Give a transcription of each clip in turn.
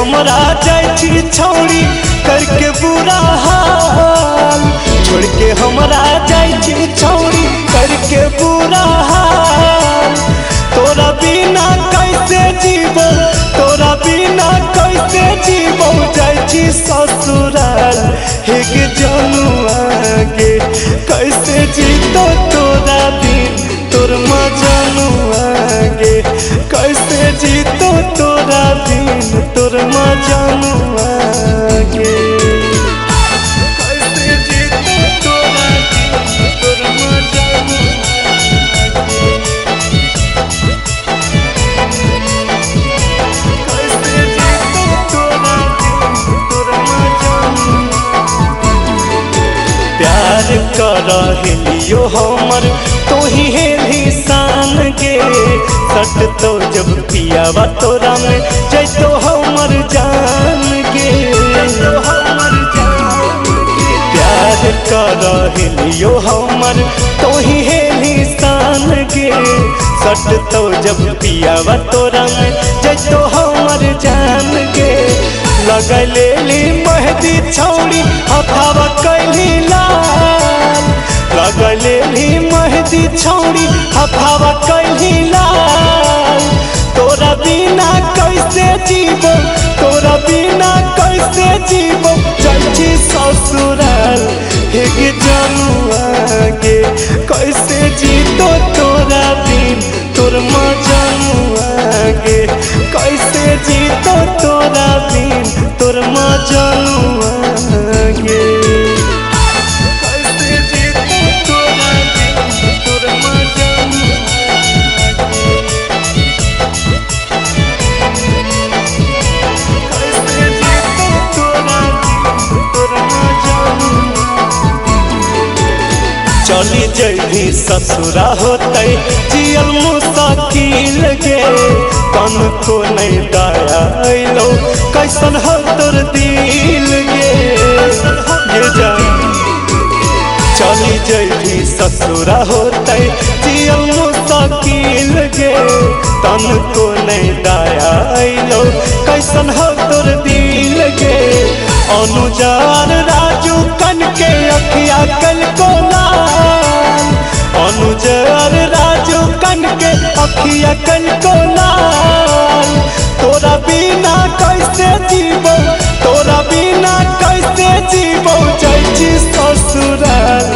हमरा जाय छी छौड़ी करके बुरा हाल, छोड़ के हमरा जाय छी छौड़ी करके बुरा हाल। तोरा बिना कैसे जीवो, तोरा बिना कैसे जीवो, जाय छी ससुराल हेग जनुआ गे। कैसे जीतो तोरा बिन तोर मजनुआ गे, कैसे जीतो तोरा बिन तोर मजनुआ गे। कैसे जीतो तोरा बिन तोर मजनुआ गे, कैसे जीतो तोरा बिन तोर मजनुआ। प्यार करहिलियो हमर तोही हेली शान गे, सट तो जब पियावा तोरा में जैतो हमर जान गे। प्यार करहिलियो हमर तोही हेली शान गे, सट तो जब पियावा तोरा में जैतो हमर जान गे। लगले ली मेहंदी छौड़ी हथावा कैली लाल, लगले ली मेहंदी छौड़ी हथावा कैली लाल। तोरा बिना कैसे जीवो, तोरा बिना कैसे जीवो, जाइछी ससुराल हेग जनुआ गे। कैसे जीतो तोरा बिन तोर मजनुआ गे, कैसे जीतो तोरा बिन तोर मजनुआ गे। कैसे जीतो तोरा बिन तोर मजनुआ गे, कैसे जीतो तोरा बिन तोर मजनुआ। चली जैभी ससुरा होते जियल मुश्किल गे, कन को नहीं दया अइलो कैसन हो तोर दिल गे। ये जान चली जैभी ससुरा होते जियल मुश्किल गे, तन को नहीं दया अइलो कैसन हो तोर दिल गे। अनुजार राजू कन के अखिया कल को लाल, अनुजार राजू कन के अखिया कल को लाल। तोरा बिना कैसे जीवो, तोरा बिना कैसे जीवो, जाइछी ससुराल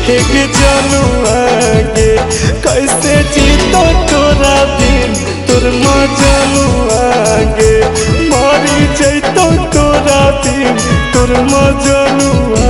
हेग जनुआ गे। कैसे जीतो तोरा बिन तोर मजनुआ गे, मरी जैतो तोरा बिन तोर मजनुआ